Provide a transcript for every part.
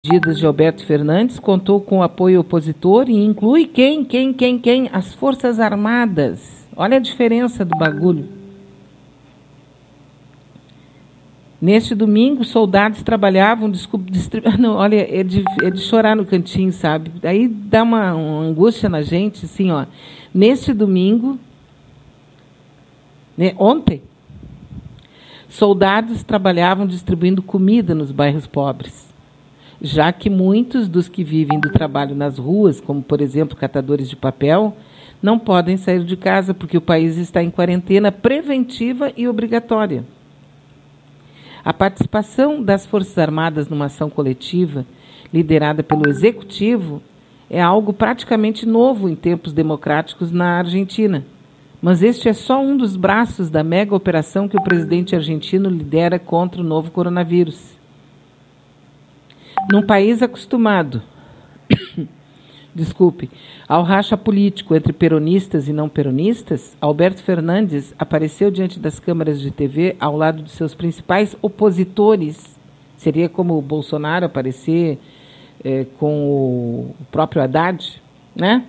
Medidas de Alberto Fernandes contou com apoio opositor e inclui quem? As Forças Armadas. Olha a diferença do bagulho. Neste domingo, soldados trabalhavam, não, olha, é de chorar no cantinho, sabe? Aí dá uma angústia na gente, assim, ó. Neste domingo, né, ontem, soldados trabalhavam distribuindo comida nos bairros pobres, já que muitos dos que vivem do trabalho nas ruas, como, por exemplo, catadores de papel, não podem sair de casa porque o país está em quarentena preventiva e obrigatória. A participação das Forças Armadas numa ação coletiva, liderada pelo Executivo, é algo praticamente novo em tempos democráticos na Argentina. Mas este é só um dos braços da mega operação que o presidente argentino lidera contra o novo coronavírus. Num país acostumado, ao racha político entre peronistas e não peronistas, Alberto Fernandes apareceu diante das câmeras de TV ao lado de seus principais opositores. Seria como o Bolsonaro aparecer com o próprio Haddad, né?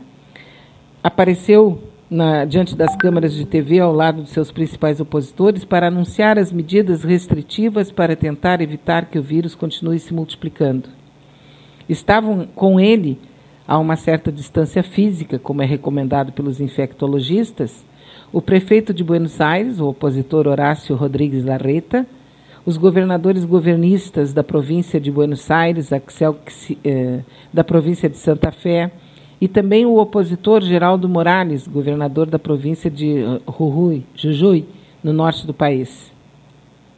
Apareceu diante das câmeras de TV ao lado de seus principais opositores para anunciar as medidas restritivas para tentar evitar que o vírus continue se multiplicando. Estavam com ele a uma certa distância física, como é recomendado pelos infectologistas, o prefeito de Buenos Aires, o opositor Horácio Rodrigues Larreta, os governadores governistas da província de Buenos Aires, da província de Santa Fé, e também o opositor Geraldo Morales, governador da província de Jujuy, no norte do país.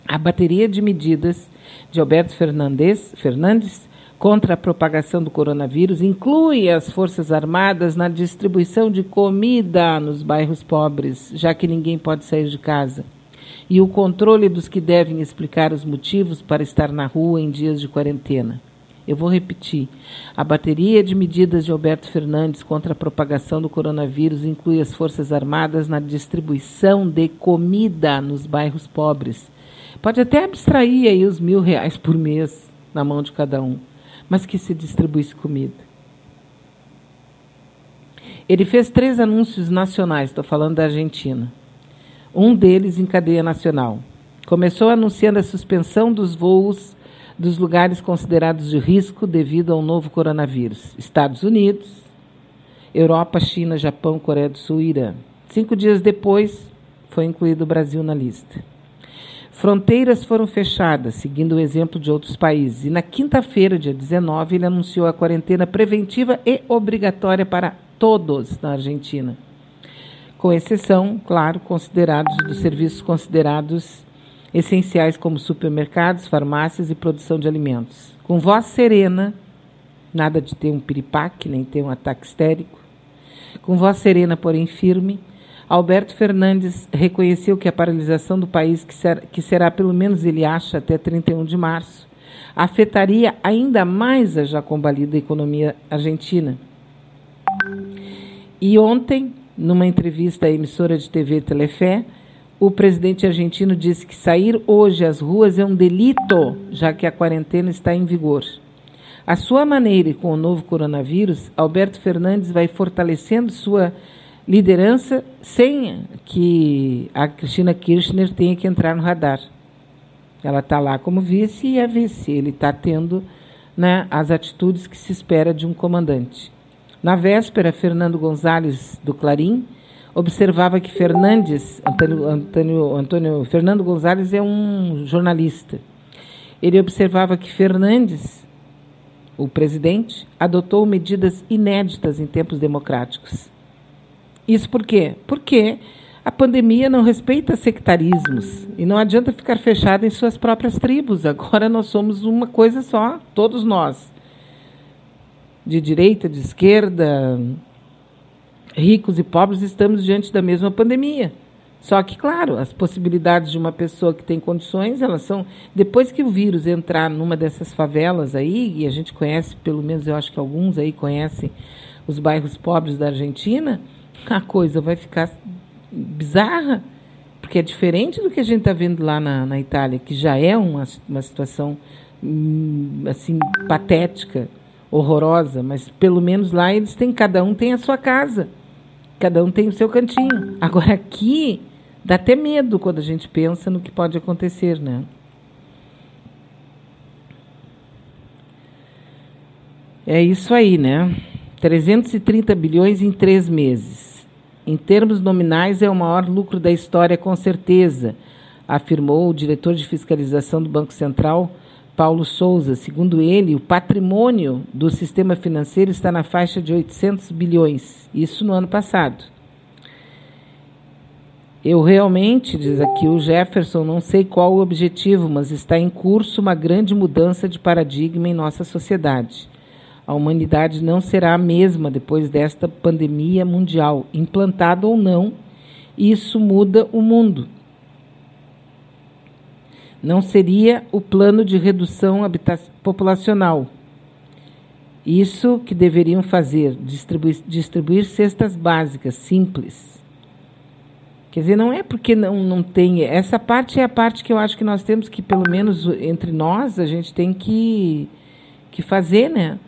A bateria de medidas de Alberto Fernandes contra a propagação do coronavírus inclui as Forças Armadas na distribuição de comida nos bairros pobres, já que ninguém pode sair de casa, e o controle dos que devem explicar os motivos para estar na rua em dias de quarentena. Eu vou repetir. A bateria de medidas de Alberto Fernandes contra a propagação do coronavírus inclui as Forças Armadas na distribuição de comida nos bairros pobres. Pode até abstrair aí os R$1.000 por mês na mão de cada um, mas que se distribuísse comida. Ele fez 3 anúncios nacionais, estou falando da Argentina. Um deles em cadeia nacional. Começou anunciando a suspensão dos voos dos lugares considerados de risco devido ao novo coronavírus. Estados Unidos, Europa, China, Japão, Coreia do Sul e Irã. 5 dias depois, foi incluído o Brasil na lista. Fronteiras foram fechadas, seguindo o exemplo de outros países. E na quinta-feira, dia 19, ele anunciou a quarentena preventiva e obrigatória para todos na Argentina. Com exceção, claro, dos serviços considerados essenciais como supermercados, farmácias e produção de alimentos. Com voz serena, nada de ter um piripaque, nem ter um ataque histérico. Com voz serena, porém firme, Alberto Fernandes reconheceu que a paralisação do país, que será pelo menos ele acha até 31 de março, afetaria ainda mais a já combalida economia argentina. E ontem, numa entrevista à emissora de TV Telefé, o presidente argentino disse que sair hoje às ruas é um delito, já que a quarentena está em vigor. À sua maneira e com o novo coronavírus, Alberto Fernandes vai fortalecendo sua liderança sem que a Cristina Kirchner tenha que entrar no radar. Ela está lá como vice e é vice. Ele está tendo, né, as atitudes que se espera de um comandante. Na véspera, Fernando Gonzalez, do Clarim, observava que Fernando Gonzalez é um jornalista. Ele observava que Fernandes, o presidente, adotou medidas inéditas em tempos democráticos. Isso por quê? Porque a pandemia não respeita sectarismos e não adianta ficar fechado em suas próprias tribos. Agora nós somos uma coisa só, todos nós. De direita, de esquerda, ricos e pobres, estamos diante da mesma pandemia. Só que, claro, as possibilidades de uma pessoa que tem condições, elas são... Depois que o vírus entrar numa dessas favelas aí, e a gente conhece, pelo menos eu acho que alguns aí conhecem os bairros pobres da Argentina, a coisa vai ficar bizarra, porque é diferente do que a gente está vendo lá na Itália, que já é uma situação assim, patética, horrorosa, mas pelo menos lá cada um tem a sua casa, cada um tem o seu cantinho. Agora aqui dá até medo quando a gente pensa no que pode acontecer, né? É isso aí, né? 330 bilhões em 3 meses. Em termos nominais, é o maior lucro da história, com certeza, afirmou o diretor de fiscalização do Banco Central, Paulo Souza. Segundo ele, o patrimônio do sistema financeiro está na faixa de 800 bilhões, isso no ano passado. Eu realmente, diz aqui o Jefferson, não sei qual o objetivo, mas está em curso uma grande mudança de paradigma em nossa sociedade. A humanidade não será a mesma depois desta pandemia mundial, implantada ou não, isso muda o mundo. Não seria o plano de redução populacional. Isso que deveriam fazer, distribuir cestas básicas, simples. Quer dizer, não é porque não tem... Essa parte é a parte que eu acho que nós temos que, pelo menos entre nós, a gente tem que fazer, né?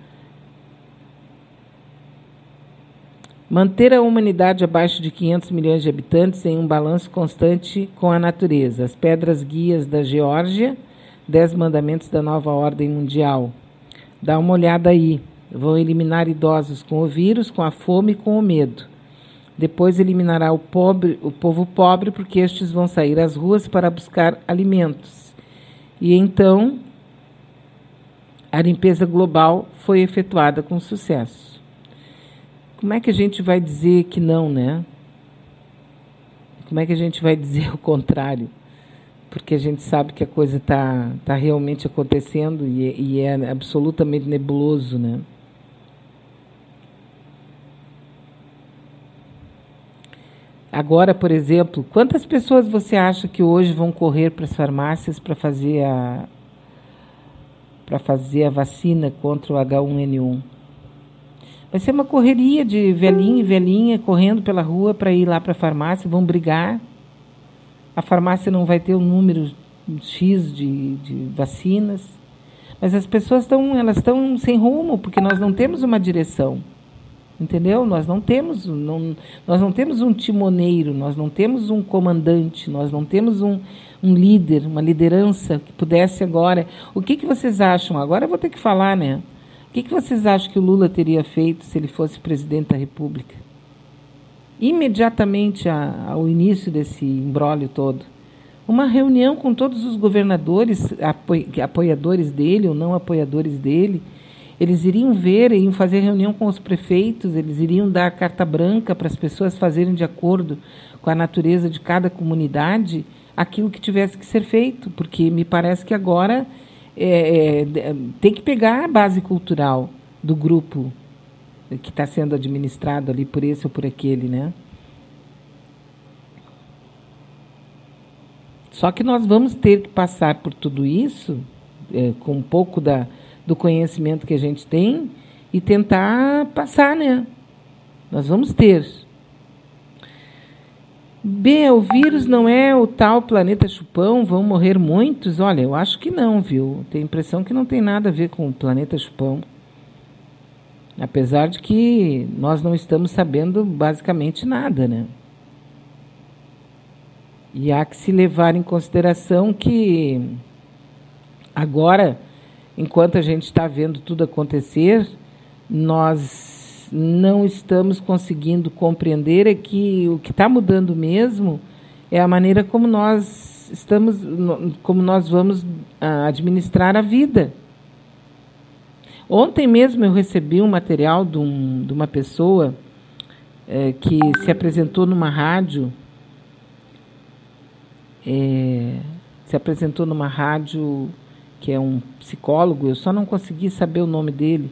Manter a humanidade abaixo de 500 milhões de habitantes em um balanço constante com a natureza. As pedras guias da Geórgia, 10 mandamentos da nova ordem mundial. Dá uma olhada aí. Vão eliminar idosos com o vírus, com a fome e com o medo. Depois eliminará o povo pobre, porque estes vão sair às ruas para buscar alimentos. E então, a limpeza global foi efetuada com sucesso. Como é que a gente vai dizer que não, né? Como é que a gente vai dizer o contrário? Porque a gente sabe que a coisa tá realmente acontecendo e é absolutamente nebuloso, né? Agora, por exemplo, quantas pessoas você acha que hoje vão correr para as farmácias para fazer a vacina contra o H1N1? Vai ser uma correria de velhinho e velhinha correndo pela rua para ir lá para a farmácia, vão brigar. A farmácia não vai ter um número X de vacinas. Mas as pessoas estão sem rumo, porque nós não temos uma direção. Entendeu? Nós não temos um timoneiro, nós não temos um comandante, nós não temos um líder, uma liderança que pudesse agora... O que vocês acham? Agora eu vou ter que falar, né? O que vocês acham que o Lula teria feito se ele fosse presidente da República? Imediatamente ao início desse imbróglio todo. Uma reunião com todos os governadores, apoiadores dele ou não apoiadores dele. Eles iriam iriam fazer reunião com os prefeitos, eles iriam dar carta branca para as pessoas fazerem de acordo com a natureza de cada comunidade aquilo que tivesse que ser feito, porque me parece que agora... tem que pegar a base cultural do grupo que está sendo administrado ali por esse ou por aquele, né? Só que nós vamos ter que passar por tudo isso, com um pouco do conhecimento que a gente tem, e tentar passar, né? Nós vamos ter. B, o vírus não é o tal planeta chupão, vão morrer muitos? Olha, eu acho que não, viu? Tenho a impressão que não tem nada a ver com o planeta chupão. Apesar de que nós não estamos sabendo basicamente nada, né? E há que se levar em consideração que agora, enquanto a gente está vendo tudo acontecer, nós não estamos conseguindo compreender que o que está mudando mesmo é a maneira como nós vamos administrar a vida. Ontem mesmo eu recebi um material de uma pessoa que se apresentou numa rádio, que é um psicólogo, eu só não consegui saber o nome dele,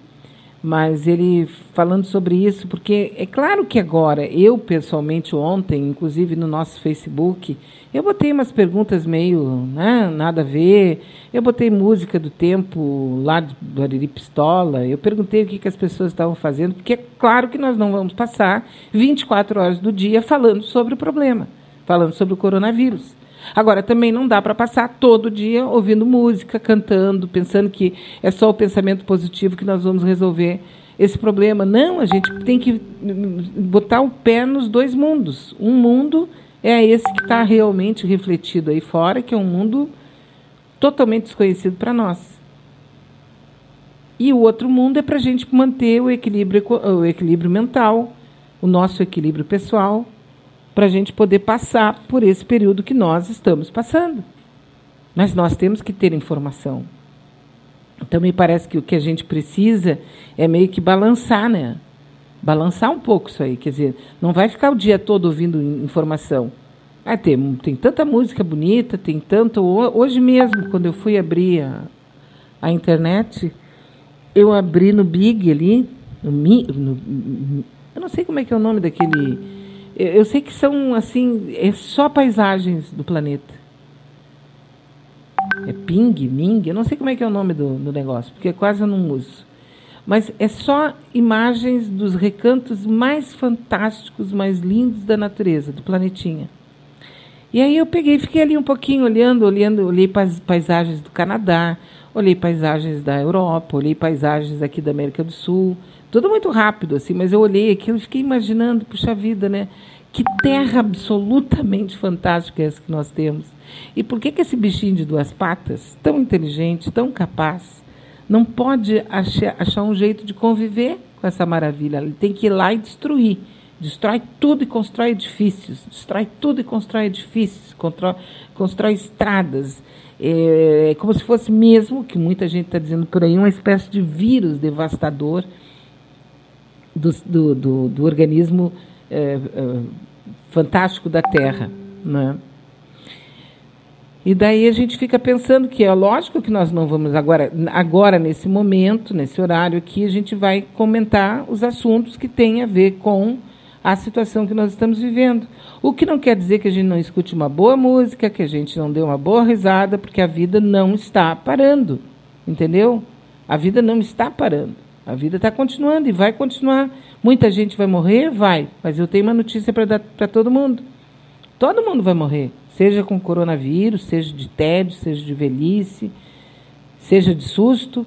mas ele falando sobre isso, porque é claro que agora, eu pessoalmente ontem, inclusive no nosso Facebook, eu botei umas perguntas meio, né, nada a ver, eu botei música do tempo lá do Ariri Pistola, eu perguntei o que as pessoas estavam fazendo, porque é claro que nós não vamos passar 24 horas do dia falando sobre o problema, falando sobre o coronavírus. Agora, também não dá para passar todo dia ouvindo música, cantando, pensando que é só o pensamento positivo que nós vamos resolver esse problema. Não, a gente tem que botar o pé nos dois mundos. Um mundo é esse que está realmente refletido aí fora, que é um mundo totalmente desconhecido para nós. E o outro mundo é para a gente manter o equilíbrio mental, o nosso equilíbrio pessoal, para a gente poder passar por esse período que nós estamos passando. Mas nós temos que ter informação. Então, me parece que o que a gente precisa é meio que balançar, né? Balançar um pouco isso aí. Quer dizer, não vai ficar o dia todo ouvindo informação. Tem tanta música bonita, tem tanto... Hoje mesmo, quando eu fui abrir a internet, eu abri no Big ali, eu não sei como é que é o nome daquele... Eu sei que são, assim, é só paisagens do planeta. É Ming, eu não sei como é que é o nome do negócio, porque quase eu não uso. Mas é só imagens dos recantos mais fantásticos, mais lindos da natureza, do planetinha. E aí eu fiquei ali um pouquinho olhando, olhei paisagens do Canadá, olhei paisagens da Europa, olhei paisagens aqui da América do Sul, tudo muito rápido, assim, mas eu olhei aquilo e fiquei imaginando, puxa vida, né? Que terra absolutamente fantástica é essa que nós temos. E por que esse bichinho de duas patas, tão inteligente, tão capaz, não pode achar um jeito de conviver com essa maravilha? Ele tem que ir lá e destruir. Destrói tudo e constrói edifícios. Destrói tudo e constrói edifícios. Constrói estradas. É como se fosse mesmo, que muita gente está dizendo por aí, uma espécie de vírus devastador do organismo fantástico da Terra, né? E daí a gente fica pensando que é lógico que nós não vamos agora nesse momento, nesse horário aqui, a gente vai comentar os assuntos que têm a ver com a situação que nós estamos vivendo. O que não quer dizer que a gente não escute uma boa música, que a gente não dê uma boa risada, porque a vida não está parando, entendeu? A vida não está parando. A vida está continuando e vai continuar. Muita gente vai morrer? Vai. Mas eu tenho uma notícia para dar para todo mundo. Todo mundo vai morrer. Seja com coronavírus, seja de tédio, seja de velhice, seja de susto.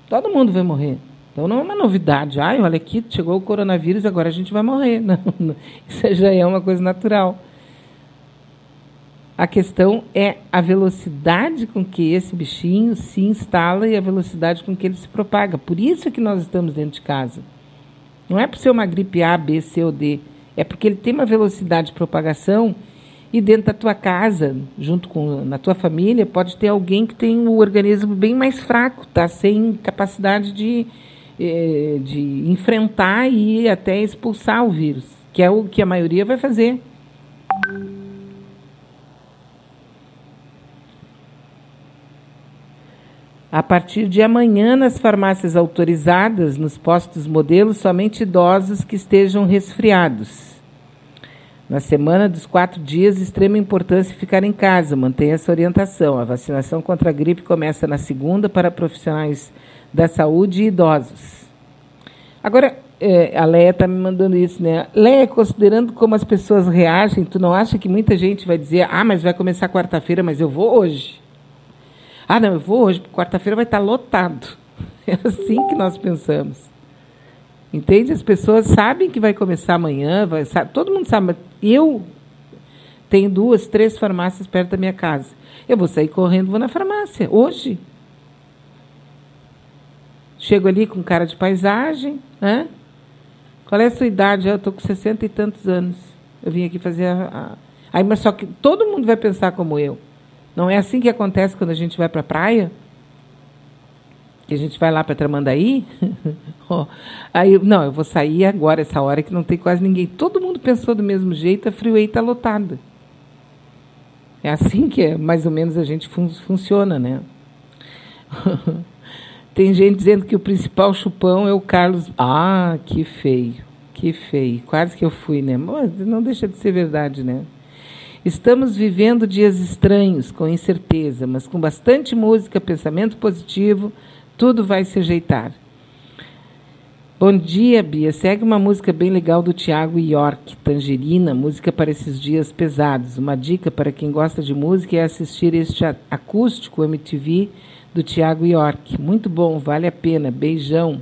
Todo mundo vai morrer. Então não é uma novidade. Olha aqui, chegou o coronavírus, agora a gente vai morrer. Não, isso já é uma coisa natural. A questão é a velocidade com que esse bichinho se instala e a velocidade com que ele se propaga. Por isso é que nós estamos dentro de casa. Não é por ser uma gripe A, B, C ou D. É porque ele tem uma velocidade de propagação e dentro da tua casa, na tua família, pode ter alguém que tem o organismo bem mais fraco, está sem capacidade de enfrentar e até expulsar o vírus, que é o que a maioria vai fazer. A partir de amanhã, nas farmácias autorizadas, nos postos modelos, somente idosos que estejam resfriados. Na semana dos 4 dias, extrema importância ficar em casa, mantenha essa orientação. A vacinação contra a gripe começa na segunda para profissionais da saúde e idosos. Agora, a Leia está me mandando isso, né? Leia, considerando como as pessoas reagem, tu não acha que muita gente vai dizer, mas vai começar quarta-feira, mas eu vou hoje? Não, eu vou hoje, porque quarta-feira vai estar lotado. É assim que nós pensamos. Entende? As pessoas sabem que vai começar amanhã, todo mundo sabe. Eu tenho 2, 3 farmácias perto da minha casa. Eu vou sair correndo, vou na farmácia, hoje. Chego ali com cara de paisagem, né? Qual é a sua idade? Eu estou com 60 e tantos anos. Eu vim aqui fazer mas só que todo mundo vai pensar como eu. Não é assim que acontece quando a gente vai para a praia? Que a gente vai lá para Tramandaí? Eu vou sair agora, essa hora que não tem quase ninguém. Todo mundo pensou do mesmo jeito, a Freeway está lotada. É assim que mais ou menos a gente funciona, né? Tem gente dizendo que o principal chupão é o Carlos. Que feio, que feio. Quase que eu fui, né? Mas não deixa de ser verdade, né? Estamos vivendo dias estranhos, com incerteza, mas com bastante música, pensamento positivo, tudo vai se ajeitar. Bom dia, Bia. Segue uma música bem legal do Thiago York, Tangerina, música para esses dias pesados. Uma dica para quem gosta de música é assistir este acústico MTV do Thiago York. Muito bom, vale a pena. Beijão.